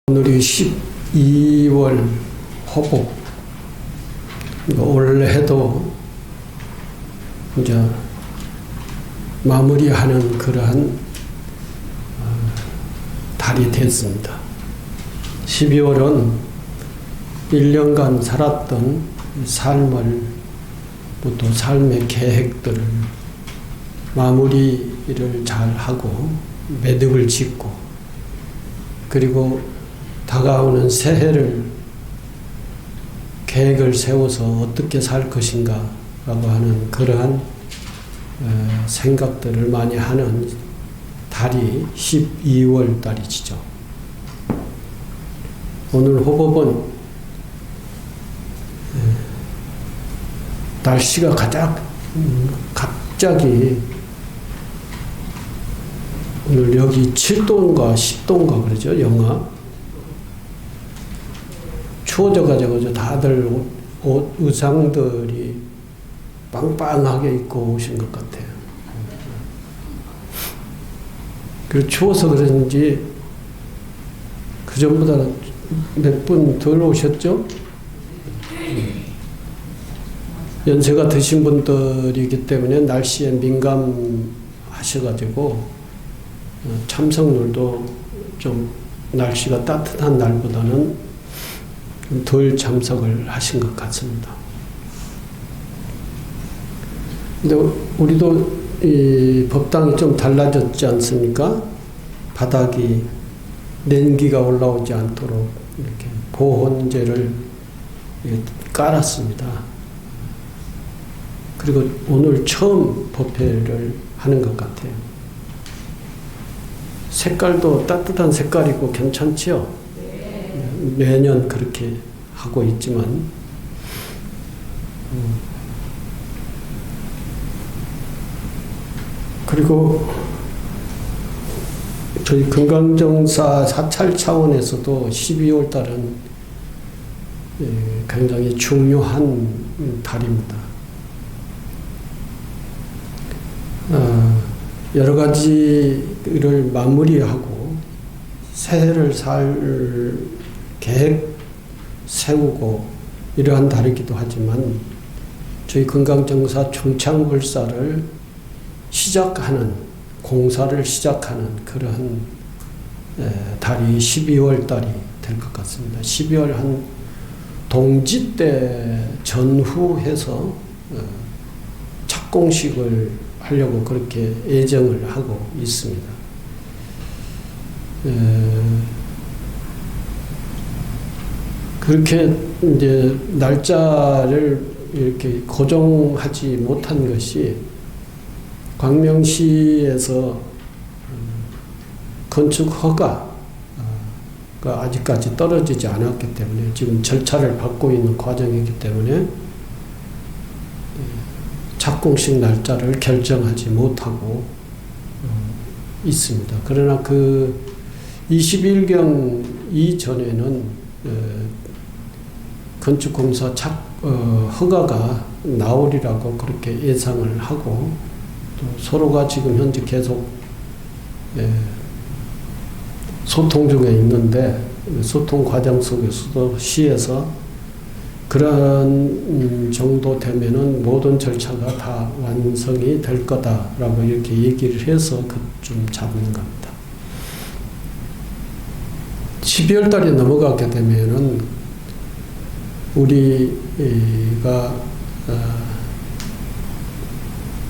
오늘이 12월 호복. 올해도 이제 마무리하는 그러한 달이 됐습니다. 12월은 1년간 살았던 삶을, 또 삶의 계획들을 마무리를 잘 하고 매듭을 짓고, 그리고 다가오는 새해를 계획을 세워서 어떻게 살 것인가 라고 하는 그러한 생각들을 많이 하는 달이 12월 달이죠. 오늘 호법은 날씨가 갑자기 오늘 여기 7도인가 10도인가 그러죠, 영하. 추워져가지고 다들 옷 의상들이 빵빵하게 입고 오신 것 같아요. 그 추워서 그런지 그 전보다 몇 분 덜 오셨죠? 연세가 드신 분들이기 때문에 날씨에 민감하셔가지고 참석률도 좀 날씨가 따뜻한 날보다는 덜 참석을 하신 것 같습니다. 근데 우리도 이 법당이 좀 달라졌지 않습니까? 바닥이 냉기가 올라오지 않도록 이렇게 보온재를 깔았습니다. 그리고 오늘 처음 법회를 하는 것 같아요. 색깔도 따뜻한 색깔이고 괜찮지요? 매년 그렇게 하고 있지만, 그리고 저희 금강정사 사찰 차원에서도 12월 달은 굉장히 중요한 달입니다. 여러 가지를 마무리하고 새해를 살 계획 세우고 이러한 달이기도 하지만, 저희 금강정사 중창불사를 시작하는, 공사를 시작하는 그러한 달이 12월 달이 될 것 같습니다. 12월 한 동지 때 전후해서 착공식을 하려고 그렇게 예정을 하고 있습니다. 그렇게 이제 날짜를 이렇게 고정하지 못한 것이 광명시에서 건축 허가가 아직까지 떨어지지 않았기 때문에 지금 절차를 밟고 있는 과정이기 때문에 착공식 날짜를 결정하지 못하고 있습니다. 그러나 그 20일경 이전에는 건축공사 허가가 나오리라고 그렇게 예상을 하고, 또 서로가 지금 현재 계속 소통 중에 있는데, 소통 과정 속에서도 시에서 그런 정도 되면은 모든 절차가 다 완성이 될 거다라고 이렇게 얘기를 해서 그쯤 잡는 겁니다. 12월 달이 넘어가게 되면은 우리가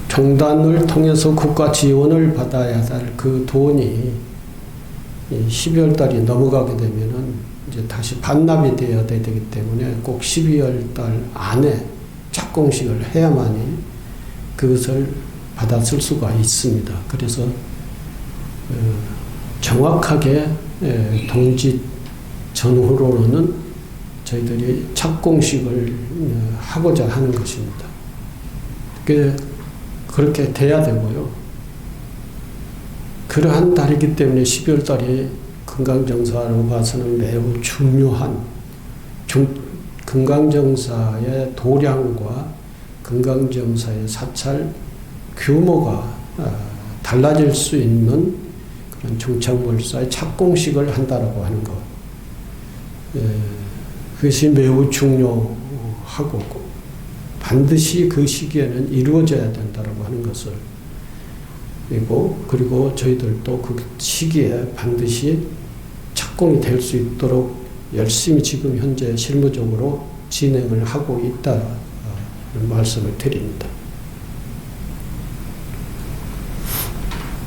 종단을 통해서 국가 지원을 받아야 할 그 돈이 12월 달이 넘어가게 되면은 이제 다시 반납이 되어야 되기 때문에 꼭 12월 달 안에 착공식을 해야만이 그것을 받아 쓸 수가 있습니다. 그래서 정확하게 동지 전후로는 저희들이 착공식을 하고자 하는 것입니다. 그렇게 돼야 되고요. 그러한 달이기 때문에 12월 달이 금강정사로 봐서는 매우 중요한, 금강정사의 도량과 금강정사의 사찰 규모가 달라질 수 있는 그런 중창불사의 착공식을 한다라고 하는 것. 그것이 매우 중요하고 반드시 그 시기에는 이루어져야 된다라고 하는 것을 그리고 저희들도 그 시기에 반드시 착공이 될 수 있도록 열심히 지금 현재 실무적으로 진행을 하고 있다는 말씀을 드립니다.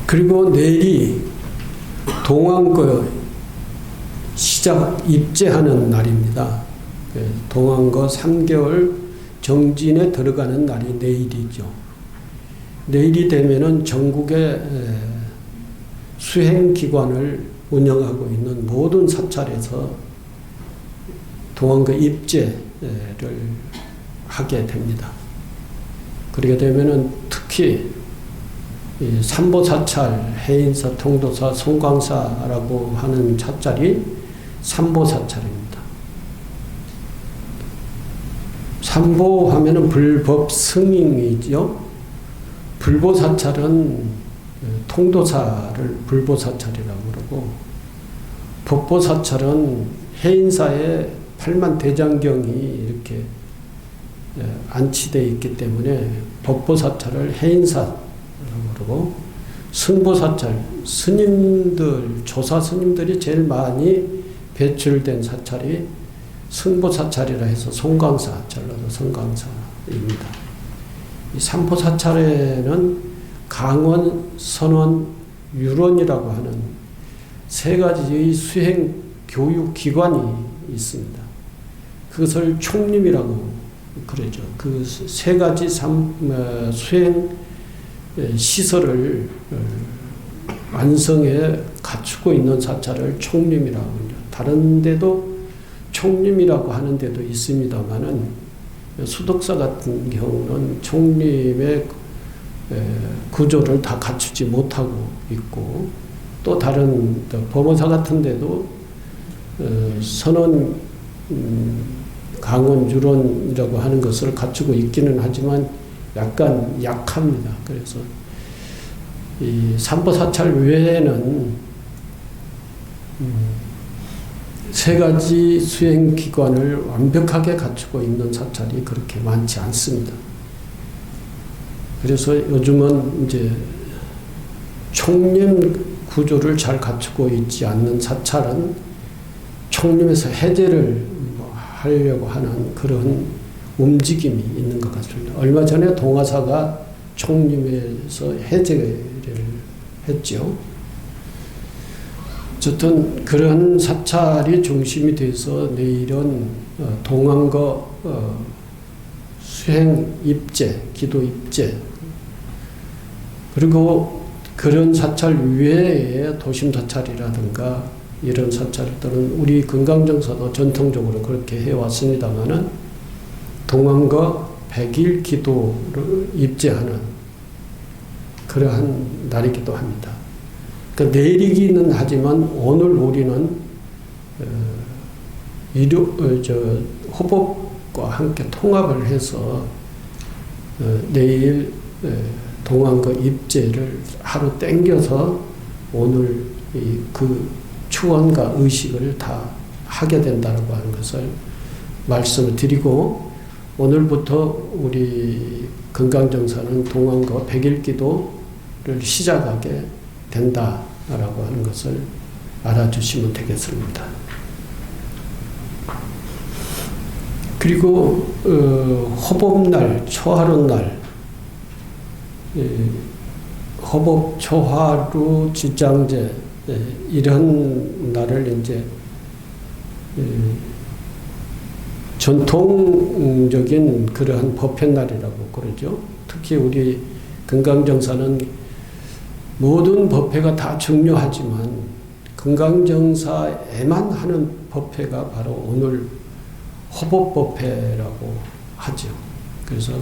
그리고 내일이 동안거 시작 입제하는 날입니다. 동안거 3개월 정진에 들어가는 날이 내일이죠. 내일이 되면은 전국의 수행기관을 운영하고 있는 모든 사찰에서 동안거 입제를 하게 됩니다. 그렇게 되면은 특히 삼보사찰, 해인사, 통도사, 송광사라고 하는 사찰이 삼보사찰입니다. 삼보하면은 불법 승인이죠. 불보사찰은 통도사를 불보사찰이라고 그러고, 법보사찰은 해인사에 8만 대장경이 이렇게 안치되어 있기 때문에 법보사찰을 해인사라고 그러고, 승보사찰, 스님들, 조사 스님들이 제일 많이 배출된 사찰이 승보사찰이라 해서 송광사, 전라도 송광사입니다. 이 삼보사찰에는 강원, 선원, 유론이라고 하는 세 가지의 수행 교육 기관이 있습니다. 그것을 총림이라고 그러죠. 그 세 가지 수행 시설을 완성해 갖추고 있는 사찰을 총림이라고 합니다. 다른 데도 총림이라고 하는 데도 있습니다만은 수덕사 같은 경우는 총림의 구조를 다 갖추지 못하고 있고, 또 다른 범어사 같은 데도 선원, 강원, 유론이라고 하는 것을 갖추고 있기는 하지만 약간 약합니다. 그래서 이 삼보사찰 외에는 세 가지 수행기관을 완벽하게 갖추고 있는 사찰이 그렇게 많지 않습니다. 그래서 요즘은 이제 총림 구조를 잘 갖추고 있지 않는 사찰은 총림에서 해제를 하려고 하는 그런 움직임이 있는 것 같습니다. 얼마 전에 동아사가 총림에서 해제를 했죠. 어쨌든 그런 사찰이 중심이 돼서 내일은 동안거 수행 입제, 기도 입제, 그리고 그런 사찰 외에 도심 사찰이라든가 이런 사찰들은 우리 금강정사도 전통적으로 그렇게 해왔습니다만은 동안거 100일 기도를 입제하는 그러한 날이기도 합니다. 그러니까 내일이기는 하지만 오늘 우리는 호법과 함께 통합을 해서 내일 동안거 입제를 하루 땡겨서 오늘 그 추원과 의식을 다 하게 된다고 하는 것을 말씀을 드리고, 오늘부터 우리 금강정사는 동안거 100일 기도를 시작하게 된다라고 하는 것을 알아주시면 되겠습니다. 그리고 호법날, 초하루날, 호법, 초하루, 지장제 이런 날을 이제 전통적인 그러한 법회날이라고 그러죠. 특히 우리 금강정사는 모든 법회가 다 중요하지만 금강정사에만 하는 법회가 바로 오늘 호법법회라고 하죠. 그래서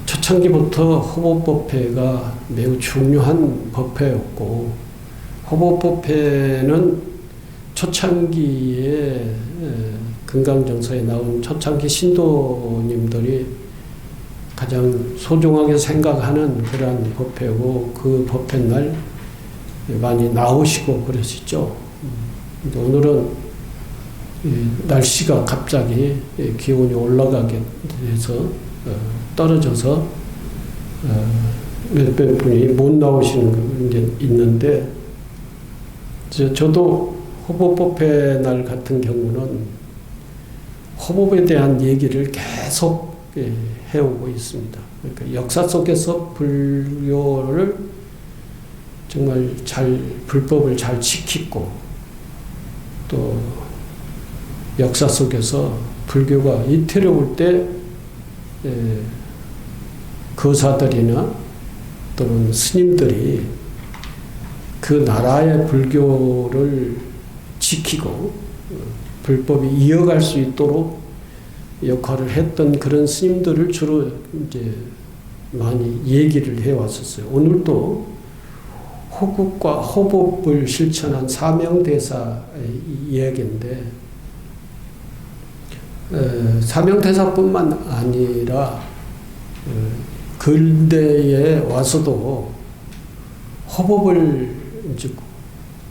초창기부터 호법법회가 매우 중요한 법회였고, 호법법회는 초창기에 금강정사에 나온 초창기 신도님들이 가장 소중하게 생각하는 그러한 법회고, 그 법회날 많이 나오시고 그러시죠. 오늘은 날씨가 갑자기 기온이 올라가게 돼서 떨어져서 몇몇 분이 못 나오시는 게 있는데, 저도 호법법회 날 같은 경우는 호법에 대한 얘기를 계속 해오고 있습니다. 그러니까 역사 속에서 불교를 정말 불법을 잘 지키고, 또 역사 속에서 불교가 위태로울 때 거사들이나 또는 스님들이 그 나라의 불교를 지키고 불법이 이어갈 수 있도록 역할을 했던 그런 스님들을 주로 이제 많이 얘기를 해왔었어요. 오늘도 호국과 호법을 실천한 사명대사의 이야기인데, 사명대사뿐만 아니라 근대에 와서도 호법을, 즉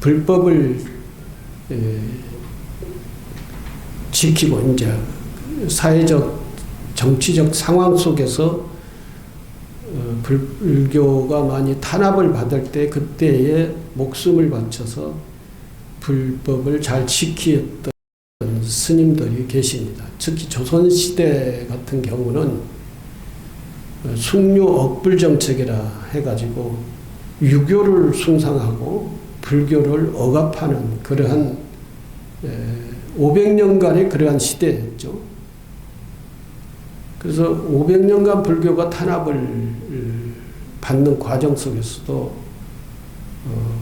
불법을 지키고 이제 사회적 정치적 상황 속에서 불교가 많이 탄압을 받을 때 그때에 목숨을 바쳐서 불법을 잘 지키었던 스님들이 계십니다. 특히 조선시대 같은 경우는 숭유 억불 정책이라 해가지고 유교를 숭상하고 불교를 억압하는 그러한 500년간의 그러한 시대였죠. 그래서 500년간 불교가 탄압을 받는 과정 속에서도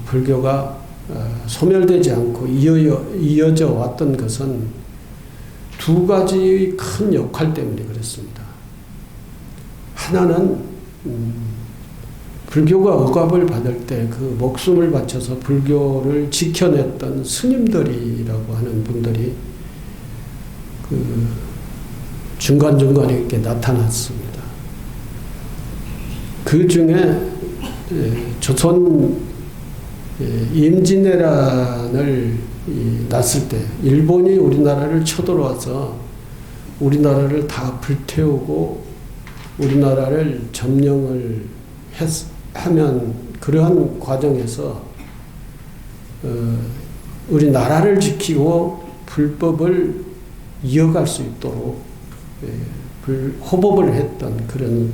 불교가 소멸되지 않고 이어져 왔던 것은 두 가지 큰 역할 때문에 그렇습니다. 하나는 불교가 억압을 받을 때 그 목숨을 바쳐서 불교를 지켜냈던 스님들이라고 하는 분들이 그 중간중간에 이렇게 나타났습니다. 그 중에 조선 임진왜란을 났을 때 일본이 우리나라를 쳐들어와서 우리나라를 다 불태우고 우리나라를 점령을 하면 그러한 과정에서 우리나라를 지키고 불법을 이어갈 수 있도록 호법을 했던 그런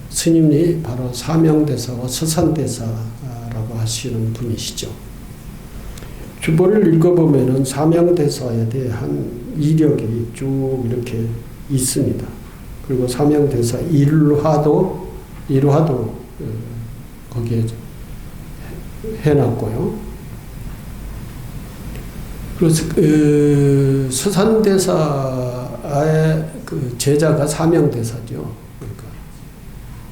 스님이 바로 사명대사와 서산대사라고 하시는 분이시죠. 주보를 읽어보면은 사명대사에 대한 이력이 쭉 이렇게 있습니다. 그리고 사명대사 일화도 거기에 해놨고요. 그래서 서산대사의 그 제자가 사명대사죠. 그러니까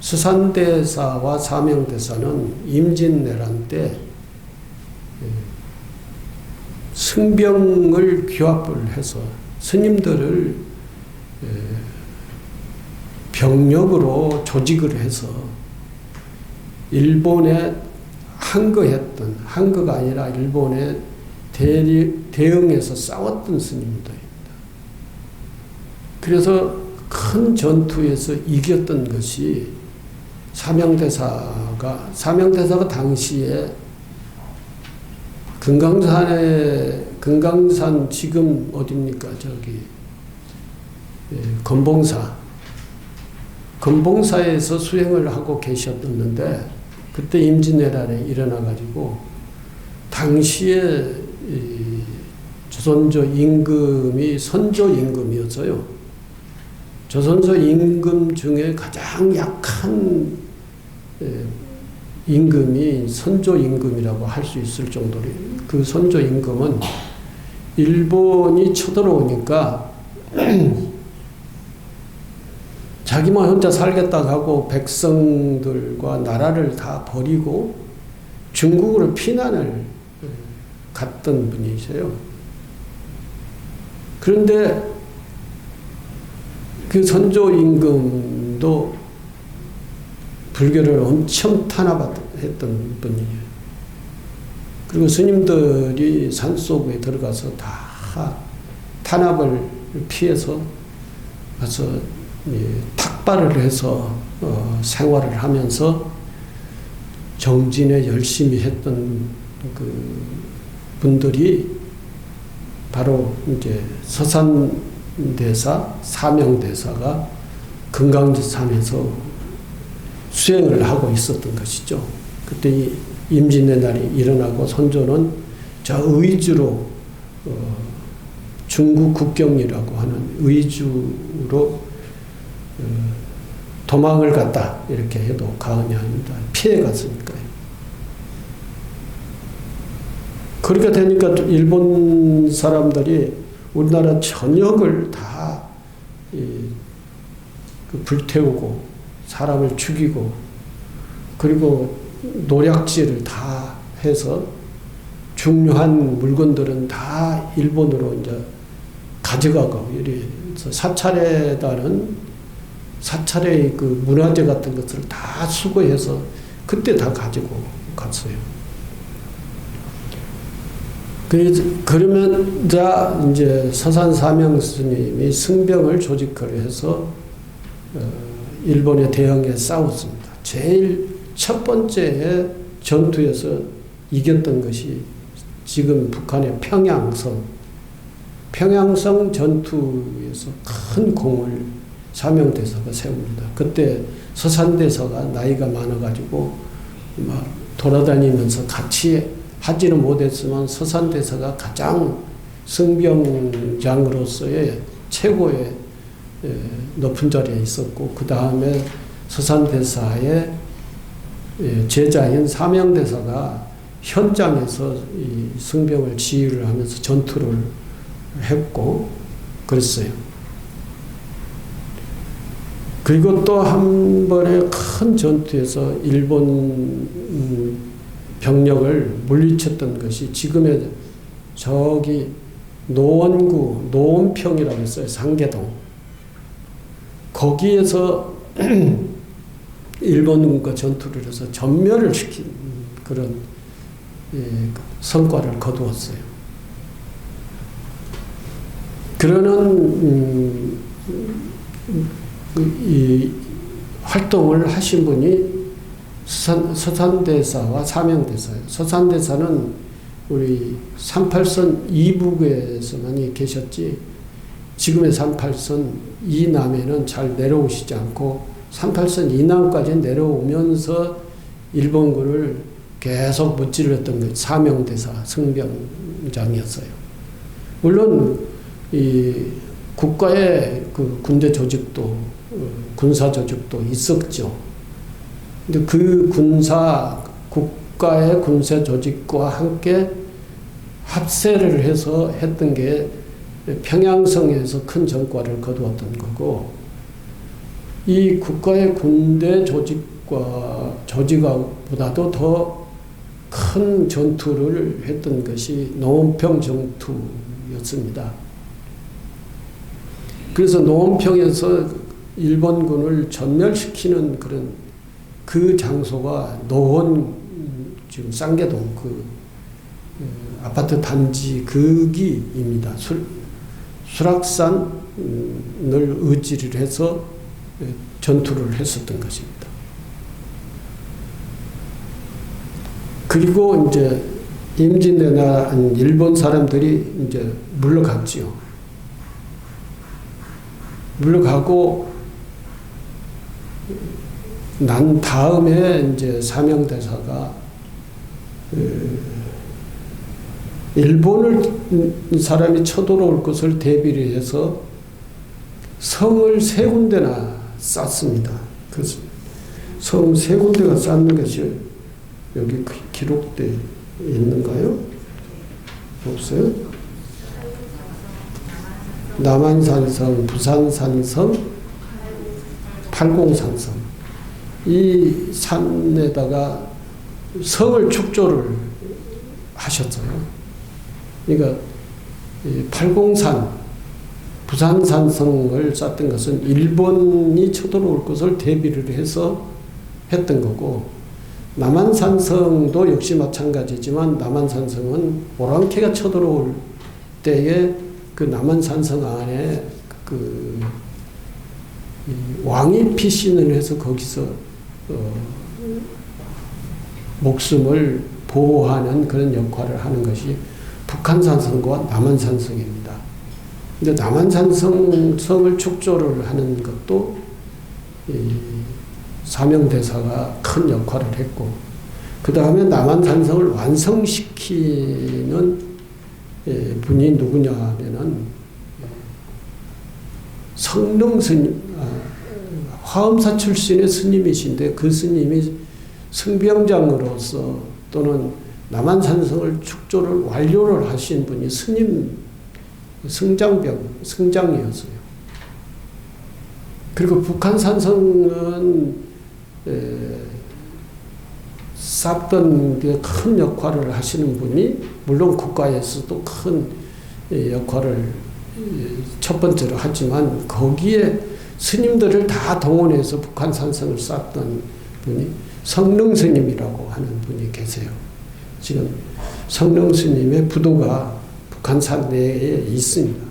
서산대사와 사명대사는 임진왜란 때 승병을 규합을 해서 스님들을 병력으로 조직을 해서 일본에 항거가 아니라 일본에 대응해서 싸웠던 스님들입니다. 그래서 큰 전투에서 이겼던 것이 사명대사가 당시에 금강산 지금 어딥니까? 저기 건봉사에서 수행을 하고 계셨었는데 그때 임진왜란이 일어나가지고 당시에 조선조 임금이 선조 임금이었어요. 조선조 임금 중에 가장 약한 임금이 선조 임금이라고 할 수 있을 정도로 그 선조 임금은 일본이 쳐들어오니까 자기만 혼자 살겠다고 하고 백성들과 나라를 다 버리고 중국으로 피난을 갔던 분이세요. 그런데 그 선조 임금도 불교를 엄청 탄압했던 분이에요. 그리고 스님들이 산속에 들어가서 다 탄압을 피해서 가서 탁발을 해서 생활을 하면서 정진에 열심히 했던 그 분들이 바로 이제 서산대사, 사명대사가 금강지산에서 수행을 하고 있었던 것이죠. 그때 이 임진의 날이 일어나고 선조는 저 의주로 중국 국경이라고 하는 의주로 도망을 갔다 이렇게 해도 과언이 아닙니다. 피해 갔으니까요. 그렇게 되니까 일본 사람들이 우리나라 전역을 다 불태우고 사람을 죽이고 그리고 노략질을 다 해서 중요한 물건들은 다 일본으로 이제 가져가고 이래서 사찰의 그 문화재 같은 것을 다 수거해서 그때 다 가지고 갔어요. 그러면 이제 서산사명 스님이 승병을 조직을 해서 일본에 대항해 싸웠습니다. 제일 첫 번째 전투에서 이겼던 것이 지금 북한의 평양성 전투에서 큰 공을 사명대사가 세웁니다. 그때 서산대사가 나이가 많아가지고 막 돌아다니면서 같이 하지는 못했지만 서산대사가 가장 승병장으로서의 최고의 높은 자리에 있었고 그 다음에 서산대사의 제자인 사명대사가 현장에서 이 승병을 지휘를 하면서 전투를 했고 그랬어요. 그리고 또 한 번의 큰 전투에서 일본 병력을 물리쳤던 것이 지금의 저기 노원구 노원평이라고 했어요. 상계동. 거기에서 일본군과 전투를 해서 전멸을 시킨 그런 성과를 거두었어요. 그러는 이 활동을 하신 분이 서산대사와 사명대사예요. 서산대사는 우리 38선 이북에서 많이 계셨지 지금의 38선 이남에는 잘 내려오시지 않고 38선 이남까지 내려오면서 일본군을 계속 무찌르었던 게 사명대사 승병장이었어요. 물론 이 국가의 그 군대 조직도 군사 조직도 있었죠. 근데 그 국가의 군사 조직과 함께 합세를 해서 했던 게 평양성에서 큰 전과를 거두었던 거고, 이 국가의 군대 조직보다도 더 큰 전투를 했던 것이 노원평 전투였습니다. 그래서 노원평에서 일본군을 전멸시키는 그런 그 장소가 노원 지금 쌍계동 그 아파트 단지 거기입니다. 수락산을 의지를 해서 전투를 했었던 것입니다. 그리고 이제 임진왜란 일본 사람들이 이제 물러갔지요. 물러가고 난 다음에 이제 사명대사가 일본을 사람이 쳐들어올 것을 대비를 해서 성을 3군데나 쌓습니다. 그래서 성 3군데가 쌓는 것이 여기 기록되어 있는가요? 없어요? 남한산성, 부산산성, 팔공산성. 이 산에다가 성을 축조를 하셨어요. 그러니까 팔공산, 부산산성을 쌓던 것은 일본이 쳐들어올 것을 대비를 해서 했던 거고, 남한산성도 역시 마찬가지지만 남한산성은 오랑캐가 쳐들어올 때에 그 남한산성 안에 그 왕이 피신을 해서 거기서 목숨을 보호하는 그런 역할을 하는 것이 북한산성과 남한산성입니다. 근데 남한산성을 축조를 하는 것도 사명대사가 큰 역할을 했고, 그 다음에 남한산성을 완성시키는 분이 누구냐 하면은 성능 스님, 화엄사 출신의 스님이신데 그 스님이 승병장으로서 또는 남한산성을 축조를 완료를 하신 분이 스님 승장이었어요. 그리고 북한산성은 쌓던 큰 역할을 하시는 분이 물론 국가에서도 큰 역할을 첫 번째로 하지만 거기에 스님들을 다 동원해서 북한산성을 쌓던 분이 성능스님이라고 하는 분이 계세요. 지금 성능스님의 부도가 북한산 내에 있습니다.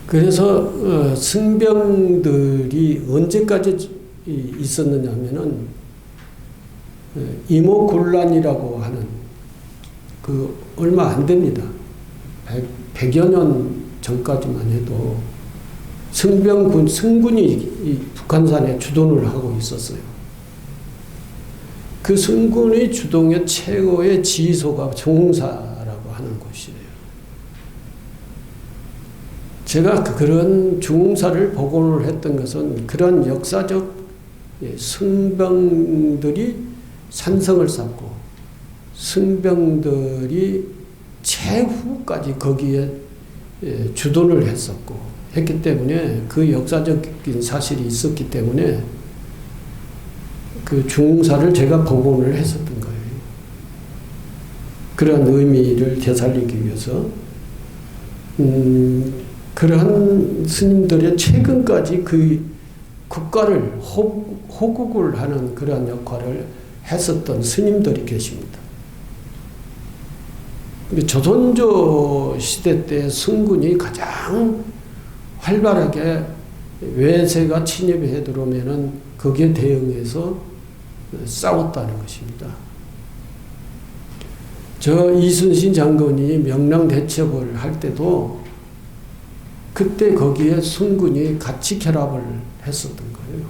그래서 승병들이 언제까지 있었느냐 하면은 이모곤란이라고 하는 그 얼마 안 됩니다. 100여 년 전까지만 해도 승군이 북한산에 주둔을 하고 있었어요. 그 승군의 주동의 최고의 지휘소가 중흥사라고 하는 곳이에요. 제가 그런 중흥사를 복원을 했던 것은 그런 역사적 승병들이 산성을 쌓고 승병들이 최후까지 거기에 주둔을 했었고 했기 때문에 그 역사적인 사실이 있었기 때문에 그 중흥사를 제가 복원을 했었던 거예요. 그런 의미를 되살리기 위해서 그러한 스님들의 최근까지 그 국가를 호국을 하는 그러한 역할을 했었던 스님들이 계십니다. 조선조 시대 때 승군이 가장 활발하게 외세가 침입해 들어오면은 거기에 대응해서 싸웠다는 것입니다. 저 이순신 장군이 명랑 대첩을 할 때도 그때 거기에 승군이 같이 결합을 했었던 거예요.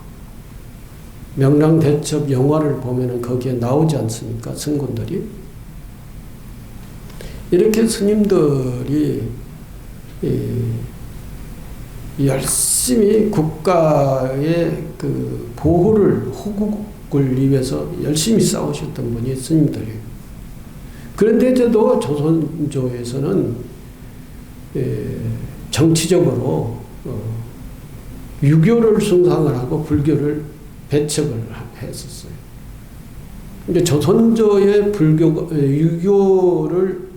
명랑 대첩 영화를 보면은 거기에 나오지 않습니까? 승군들이. 이렇게 스님들이 열심히 국가의 그 보호를, 호국을 위해서 열심히 싸우셨던 분이 스님들이에요. 그런데도 조선조에서는 정치적으로 유교를 숭상을 하고 불교를 배척을 했었어요. 근데 조선조의 유교를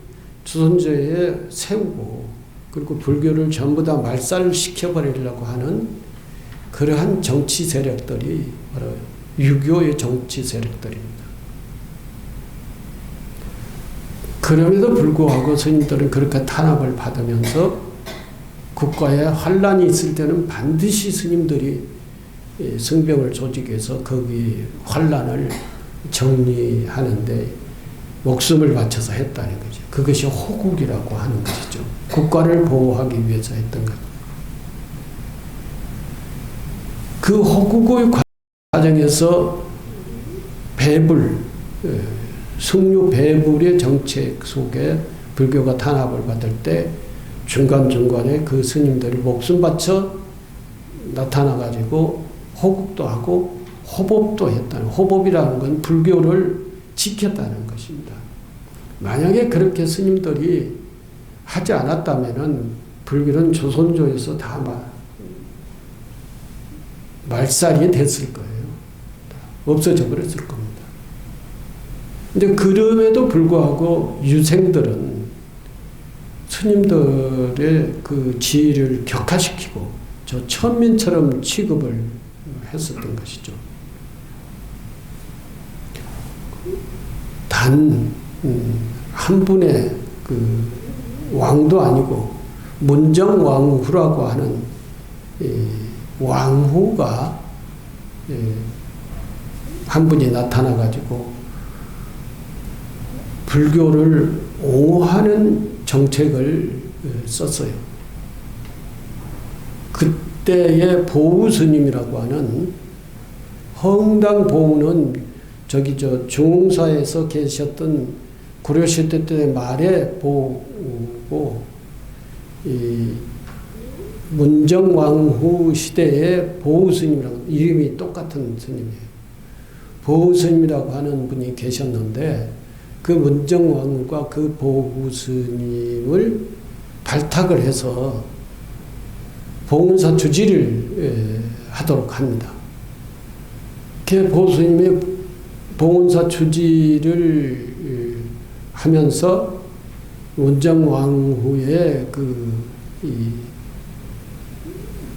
조선조에 세우고 그리고 불교를 전부 다 말살시켜버리려고 하는 그러한 정치 세력들이 바로 유교의 정치 세력들입니다. 그럼에도 불구하고 스님들은 그렇게 탄압을 받으면서 국가에 환란이 있을 때는 반드시 스님들이 승병을 조직해서 거기 환란을 정리하는데 목숨을 바쳐서 했다는 거죠. 그것이 호국이라고 하는 것이죠. 국가를 보호하기 위해서 했던 것. 그 호국의 과정에서 배불, 승려 배불의 정책 속에 불교가 탄압을 받을 때 중간중간에 그 스님들이 목숨 바쳐 나타나가지고 호국도 하고 호법도 했다는, 호법이라는 건 불교를 지켰다는 것입니다. 만약에 그렇게 스님들이 하지 않았다면은 불교는 조선조에서 다 말살이 됐을 거예요. 없어져 버렸을 겁니다. 근데 그럼에도 불구하고 유생들은 스님들의 그 지위를 격화시키고 저 천민처럼 취급을 했었던 것이죠. 단 한 분의 그 왕도 아니고 문정왕후라고 하는 왕후가 한 분이 나타나가지고 불교를 옹호하는 정책을 썼어요. 그때의 보우 스님이라고 하는 허응당 보우는 중흥사에서 계셨던 고려시대 때 말의 보우고 이 문정왕후 시대의 보우 스님이라고 이름이 똑같은 스님이에요. 보우 스님이라고 하는 분이 계셨는데 그 문정왕후가 그 보우 스님을 발탁을 해서 봉은사 주지를 하도록 합니다. 그 보우 스님이 봉은사 주지를 하면서 문정왕후의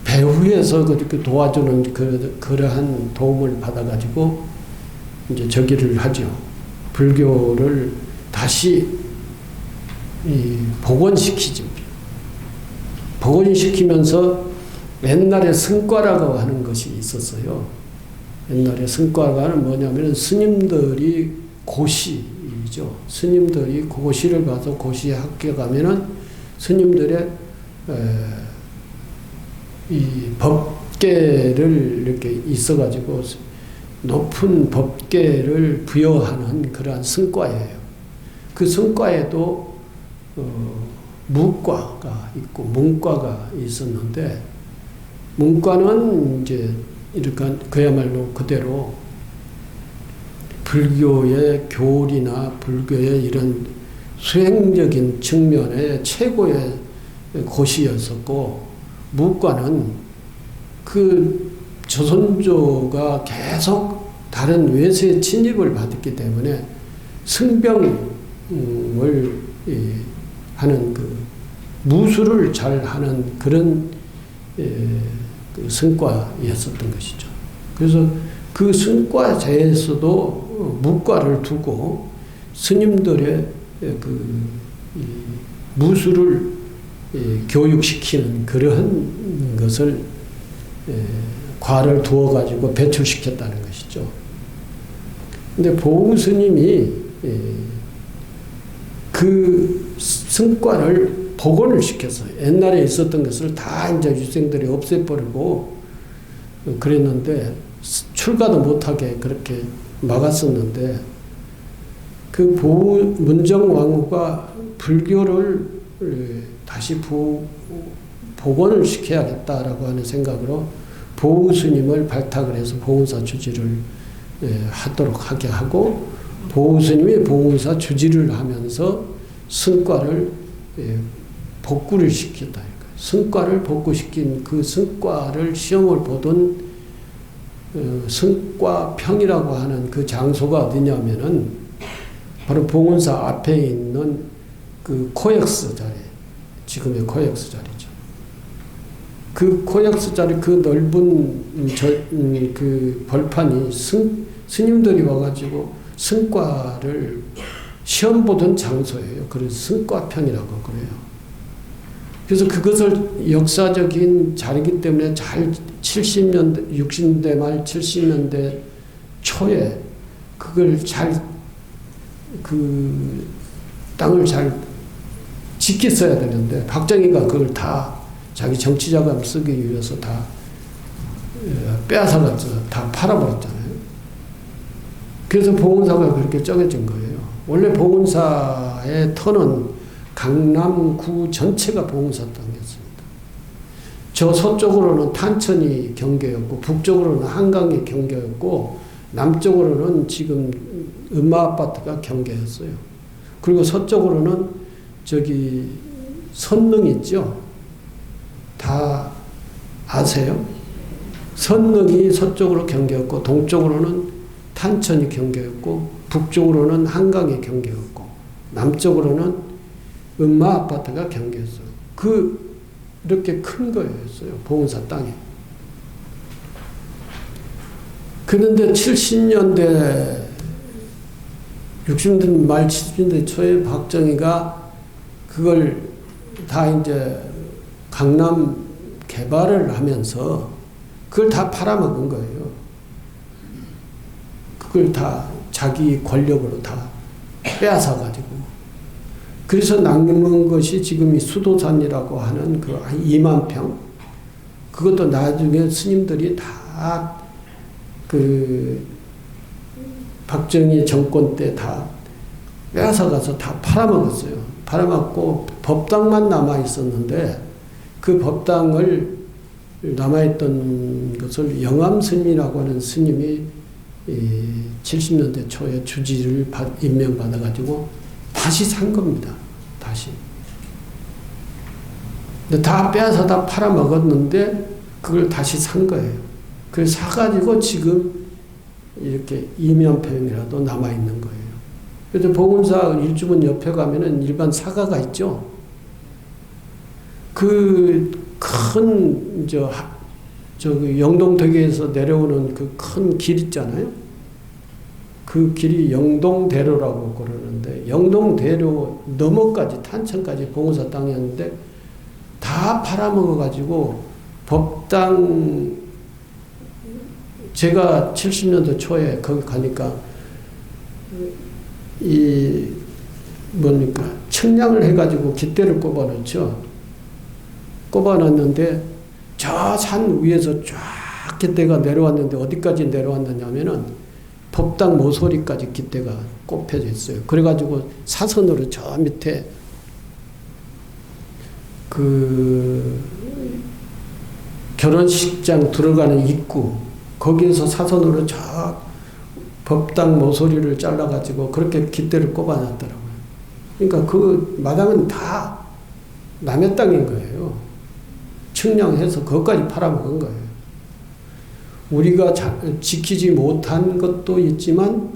배후에서 그렇게 도와주는 그러한 도움을 받아가지고 이제 저기를 하죠. 불교를 다시 복원시키죠. 복원시키면서 옛날에 승과라고 하는 것이 있었어요. 옛날에 승과가 뭐냐면 스님들이 고시죠. 스님들이 고시를 가서 고시에 합격하면은 스님들의 이 법계를 이렇게 있어가지고 높은 법계를 부여하는 그러한 승과예요. 그 승과에도 무과가 있고 문과가 있었는데 문과는 이제 이렇게 그야말로 그대로 불교의 교리나 불교의 이런 수행적인 측면의 최고의 고시였었고 무과는 그 조선조가 계속 다른 외세의 침입을 받았기 때문에 승병을 하는 그 무술을 잘 하는 그런 그 승과였었던 것이죠. 그래서 그 승과제에서도 무과를 두고 스님들의 그 무술을 교육시키는 그러한 것을 과를 두어가지고 배출시켰다는 것이죠. 근데 보우 스님이 그 승과를 복원을 시켰어요. 옛날에 있었던 것을 다 이제 유생들이 없애버리고 그랬는데 출가도 못하게 그렇게 막았었는데 그 문정왕후가 불교를 다시 복원을 시켜야겠다라고 하는 생각으로 보우 스님을 발탁을 해서 봉은사 주지를 하게 하고 보우 스님이 봉은사 주지를 하면서 승과를 복구를 시켰다. 승과를 복구시킨 그 승과를 시험을 보던 승과평이라고 하는 그 장소가 어디냐면은 바로 봉은사 앞에 있는 그 코엑스 자리, 지금의 코엑스 자리죠. 그 코엑스 자리 그 넓은 그 벌판이 스님들이 와가지고 승과를 시험 보던 장소예요. 그래서 승과평이라고 그래요. 그래서 그것을 역사적인 자리이기 때문에 잘 70년대, 60년대 말 70년대 초에 그걸 그 땅을 잘 지켰어야 되는데 박정희가 그걸 다 자기 정치 자금 쓰기 위해서 다 빼앗아갔죠. 다 팔아버렸잖아요. 그래서 봉은사가 그렇게 쪼개진 거예요. 원래 봉은사의 터는 강남구 전체가 봉은사 땅이었습니다. 저 서쪽으로는 탄천이 경계였고 북쪽으로는 한강이 경계였고 남쪽으로는 지금 음마아파트가 경계였어요. 그리고 서쪽으로는 저기 선릉 있죠? 다 아세요? 선릉이 서쪽으로 경계였고 동쪽으로는 탄천이 경계였고 북쪽으로는 한강이 경계였고 남쪽으로는 음마아파트가 경계였어요. 이렇게 큰 거였어요. 봉은사 땅이. 그런데 70년대 60년대 말 70년대 초에 박정희가 그걸 다 이제 강남 개발을 하면서 그걸 다 팔아먹은 거예요. 그걸 다 자기 권력으로 다 빼앗아가지고. 그래서 남은 것이 지금 이 수도산이라고 하는 그 2만 평. 그것도 나중에 스님들이 다 그 박정희 정권 때 다 빼앗아가서 다 팔아먹었어요. 팔아먹고 법당만 남아있었는데 그 법당을 남아있던 것을 영암스님이라고 하는 스님이 70년대 초에 주지를 임명받아가지고 다시 산 겁니다. 다시. 근데 다 빼앗아 다 팔아먹었는데 그걸 다시 산 거예요. 그래서 사가지고 지금 이렇게 2만 평이라도 남아있는 거예요. 그래서 봉은사 일주분 옆에 가면은 일반 사가가 있죠. 그 큰 저기 영동대교에서 내려오는 그 큰 길 있잖아요. 그 길이 영동대로라고 그러는데 영동대로 너머까지 탄천까지 봉은사 땅이었는데 다 팔아먹어가지고 법당 제가 70년대 초에 거기 가니까 이 뭡니까 청량을 해가지고 깃대를 꼽아놓죠. 꼽아놨는데 저 산 위에서 쫙 깃대가 내려왔는데 어디까지 내려왔느냐면은 법당 모서리까지 깃대가 꼽혀져 있어요. 그래가지고 사선으로 저 밑에 그 결혼식장 들어가는 입구 거기에서 사선으로 저 법당 모서리를 잘라가지고 그렇게 깃대를 꼽아놨더라고요. 그러니까 그 마당은 다 남의 땅인 거예요. 측량해서 그것까지 팔아먹은 거예요. 우리가 지키지 못한 것도 있지만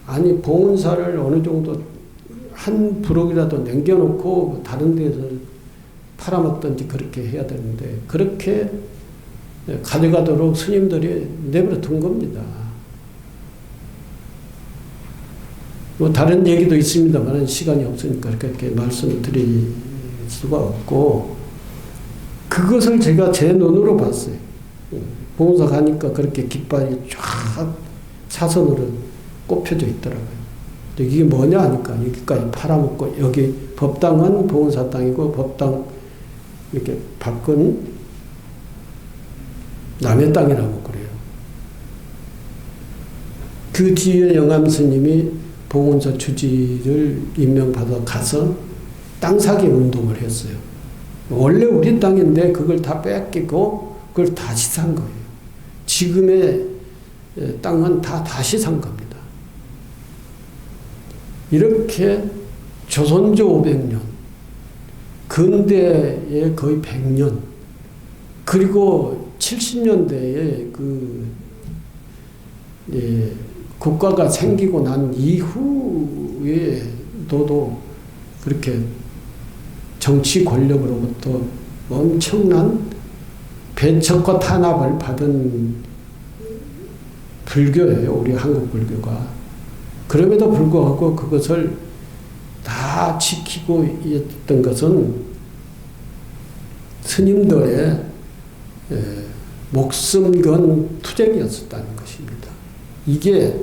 아니 봉은사를 어느 정도 한 부록이라도 남겨놓고 다른 데서 팔아먹든지 그렇게 해야 되는데 그렇게 가져가도록 스님들이 내버려 둔 겁니다. 뭐 다른 얘기도 있습니다만 시간이 없으니까 그렇게 말씀을 드릴 수가 없고 그것을 제가 제 눈으로 봤어요. 봉은사 가니까 그렇게 깃발이 쫙 사선으로 꼽혀져 있더라고요. 이게 뭐냐 하니까 여기까지 팔아먹고 여기 법당은 봉은사 땅이고 법당 이렇게 밖은 남의 땅이라고 그래요. 그 뒤에 영암스님이 봉은사 주지를 임명받아 가서 땅 사기 운동을 했어요. 원래 우리 땅인데 그걸 다 뺏기고 그걸 다시 산 거예요. 지금의 땅은 다 다시 산 겁니다. 이렇게 조선조 500년, 근대에 거의 100년, 그리고 70년대에 국가가 생기고 난 이후에 도 그렇게 정치 권력으로부터 엄청난 배척과 탄압을 받은 불교예요. 우리 한국 불교가. 그럼에도 불구하고 그것을 다 지키고 있던 것은 스님들의 목숨 건 투쟁이었다는 것입니다. 이게